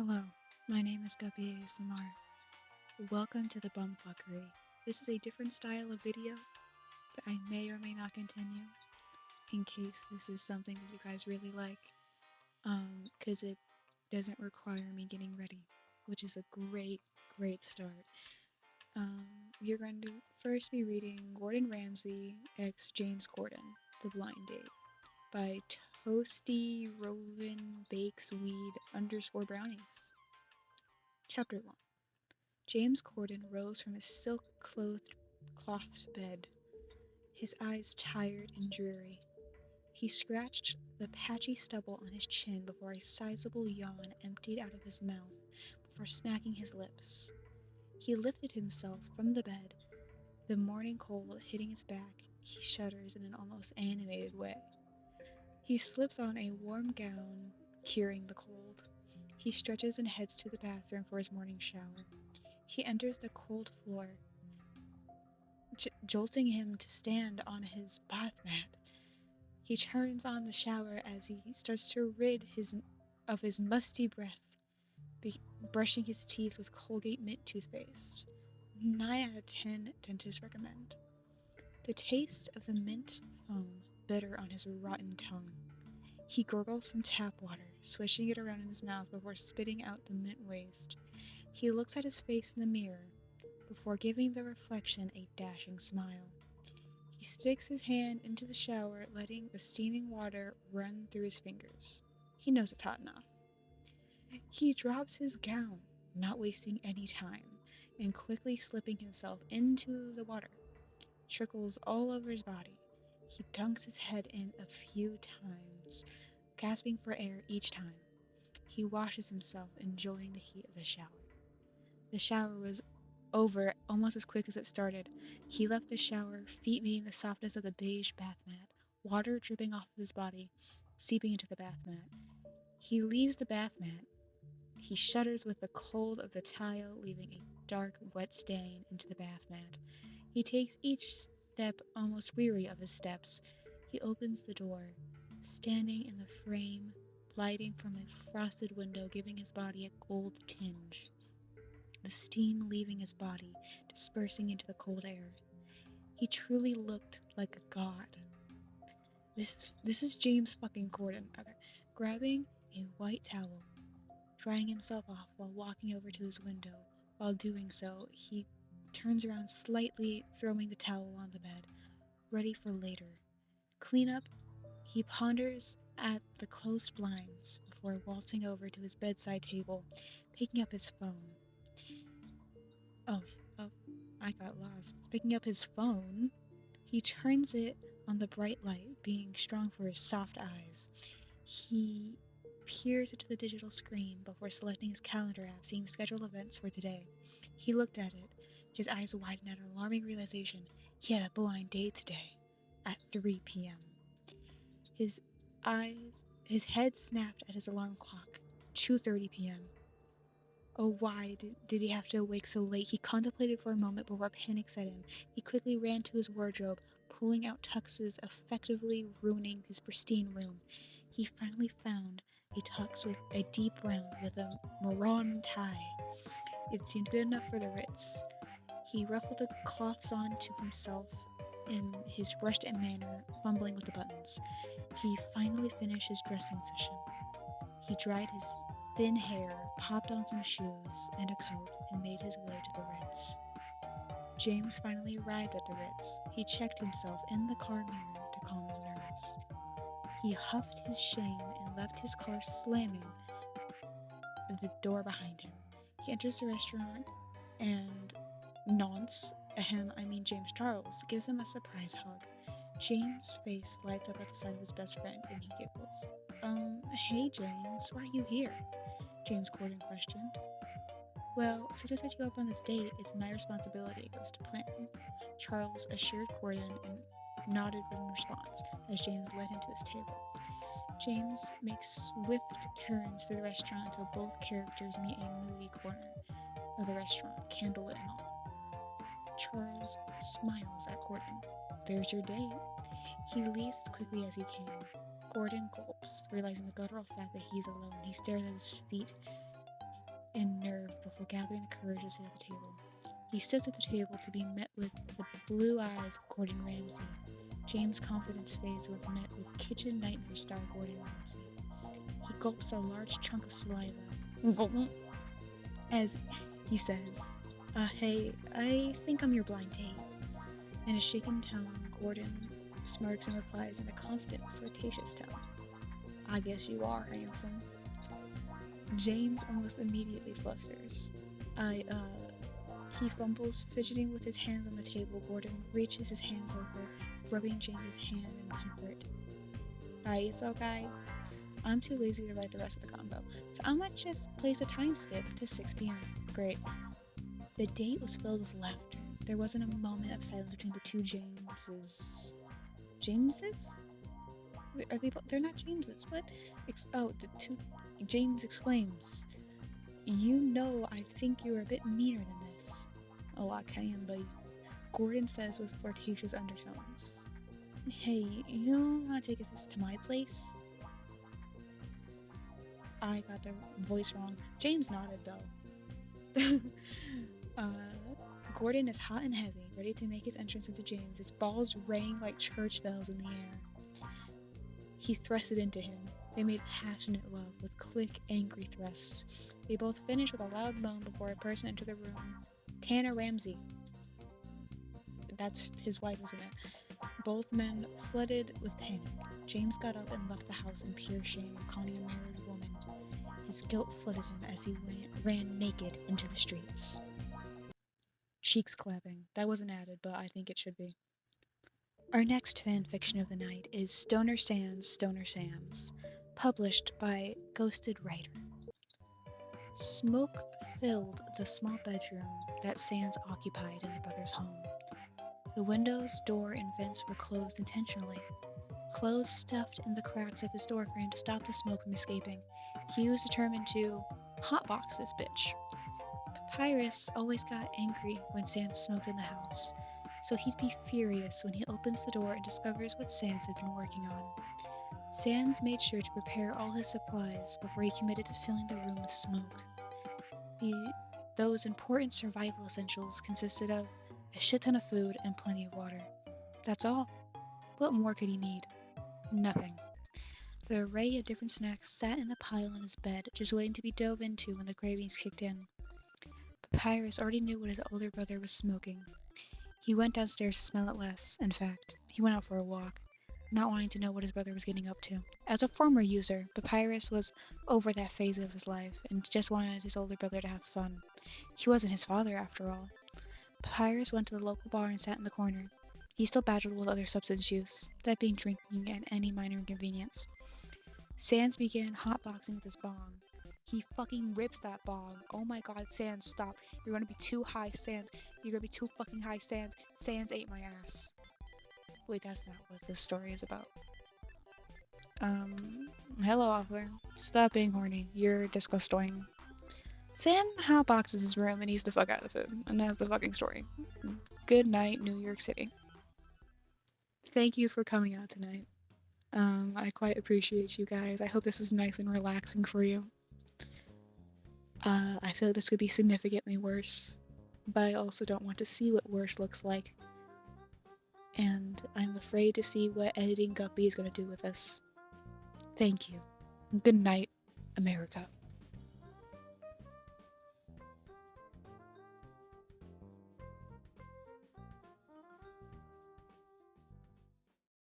Hello, my name is Guppy ASMR. Welcome to the Bumfuckery. This is a different style of video that I may or may not continue in case this is something that you guys really like, because it doesn't require me getting ready, which is a great start. We are going to first be reading Gordon Ramsay x James Corden, The Blind Date, by Toasty Roven Bakes Weed _ Brownies. Chapter 1. James Corden rose from his silk-clothed bed, his eyes tired and dreary. He scratched the patchy stubble on his chin before a sizable yawn emptied out of his mouth before smacking his lips. He lifted himself from the bed, the morning cold hitting his back. He shudders in an almost animated way. He slips on a warm gown, curing the cold. He stretches and heads to the bathroom for his morning shower. He enters the cold floor, jolting him to stand on his bath mat. He turns on the shower as he starts to rid of his musty breath, brushing his teeth with Colgate Mint toothpaste. 9 out of 10 dentists recommend. The taste of the mint foam bitter on his rotten tongue. He gurgles some tap water, swishing it around in his mouth before spitting out the mint waste. He looks at his face in the mirror before giving the reflection a dashing smile. He sticks his hand into the shower, letting the steaming water run through his fingers. He knows it's hot enough. He drops his gown, not wasting any time, and quickly slipping himself into the water. Trickles all over his body. He dunks his head in a few times, gasping for air each time. He washes himself, enjoying the heat of the shower. The shower was over almost as quick as it started. He left the shower, feet meeting the softness of the beige bath mat, water dripping off of his body, seeping into the bath mat. He leaves the bath mat. He shudders with the cold of the tile, leaving a dark, wet stain into the bath mat. He takes each step, almost weary of his steps. He opens the door, standing in the frame, lighting from a frosted window, giving his body a gold tinge. The steam leaving his body, dispersing into the cold air. He truly looked like a god. This is James fucking Corden, grabbing a white towel, drying himself off while walking over to his window. While doing so, he turns around slightly, throwing the towel on the bed, ready for later. Cleanup, he ponders at the closed blinds before waltzing over to his bedside table, picking up his phone. Oh, I got lost. Picking up his phone, he turns it on the bright light, being strong for his soft eyes. He peers into the digital screen before selecting his calendar app, seeing scheduled events for today. He looked at it, his eyes widened at an alarming realization. He had a blind date today at 3 p.m. His head snapped at his alarm clock. 2:30 p.m. Oh, why did he have to awake so late? He contemplated for a moment before panic set in. He quickly ran to his wardrobe, pulling out tuxes, effectively ruining his pristine room. He finally found a tux with a deep brown with a maroon tie. It seemed good enough for the Ritz. He ruffled the cloths on to himself in his rushed manner, fumbling with the buttons. He finally finished his dressing session. He dried his thin hair, popped on some shoes and a coat, and made his way to the Ritz. James finally arrived at the Ritz. He checked himself in the car mirror to calm his nerves. He huffed his shame and left his car slamming the door behind him. He enters the restaurant and Nance, James Charles, gives him a surprise hug. James' face lights up at the sight of his best friend and he giggles. Hey James, why are you here? James Corden questioned. Well, since I set you up on this date, it's my responsibility, it goes to plan. Charles assured Corden and nodded in response as James led him to his table. James makes swift turns through the restaurant until both characters meet a moody corner of the restaurant, candlelit and all. Charles smiles at Corden. There's your date. He leaves as quickly as he can. Corden gulps, realizing the guttural fact that he's alone. He stares at his feet. and nerve before gathering the courage to sit at the table. He sits at the table to be met with the blue eyes of Gordon Ramsay. James' confidence fades when it's met with kitchen nightmare star Gordon Ramsay. He gulps a large chunk of saliva as he says, hey, I think I'm your blind date. In a shaken tone, Gordon smirks and replies in a confident, flirtatious tone, I guess you are handsome. James almost immediately flusters. He fumbles, fidgeting with his hands on the table. Gordon reaches his hands over, rubbing James's hand in comfort. It's okay. I'm too lazy to write the rest of the combo, so I might just place a time skip to 6 p.m. Great. The date was filled with laughter. There wasn't a moment of silence between the two Jameses. Jameses? Are they? They're not Jameses. What? The two. James exclaims, "You know, I think you're a bit meaner than this." Oh, I can be. Gordon says with flirtatious undertones. Hey, you want to take us to my place? I got the voice wrong. James nodded though. Gordon is hot and heavy, ready to make his entrance into James. His balls rang like church bells in the air. He thrusted into him. They made passionate love with quick, angry thrusts. They both finished with a loud moan before a person entered the room. Tana Ramsay. That's his wife, isn't it? Both men flooded with panic. James got up and left the house in pure shame of calling a married woman. His guilt flooded him as he ran naked into the streets. Cheeks clapping. That wasn't added, but I think it should be. Our next fanfiction of the night is Stoner Sands, published by Ghosted Writer. Smoke filled the small bedroom that Sands occupied in the brother's home. The windows, door, and vents were closed intentionally. Clothes stuffed in the cracks of his door frame to stop the smoke from escaping. He was determined to hotbox this bitch. Papyrus always got angry when Sands smoked in the house, so he'd be furious when he opens the door and discovers what Sands had been working on. Sands made sure to prepare all his supplies before he committed to filling the room with smoke. Those important survival essentials consisted of a shit ton of food and plenty of water. That's all. What more could he need? Nothing. The array of different snacks sat in a pile on his bed, just waiting to be dove into when the cravings kicked in. Papyrus already knew what his older brother was smoking. He went downstairs to smell it less. In fact, he went out for a walk, not wanting to know what his brother was getting up to. As a former user, Papyrus was over that phase of his life and just wanted his older brother to have fun. He wasn't his father, after all. Papyrus went to the local bar and sat in the corner. He still battled with other substance use, that being drinking and any minor inconvenience. Sands began hotboxing with his bong. He fucking rips that bong. Oh my god, Sands, stop. You're gonna be too high, Sands. You're gonna be too fucking high, Sands. Sands ate my ass. Wait, that's not what this story is about. Hello, author. Stop being horny. You're disgusting. Sam hotboxes his room and eats the fuck out of the food. And that's the fucking story. Good night, New York City. Thank you for coming out tonight. I quite appreciate you guys. I hope this was nice and relaxing for you. I feel this could be significantly worse, but I also don't want to see what worse looks like. And I'm afraid to see what editing Guppy is going to do with this. Thank you. Good night, America.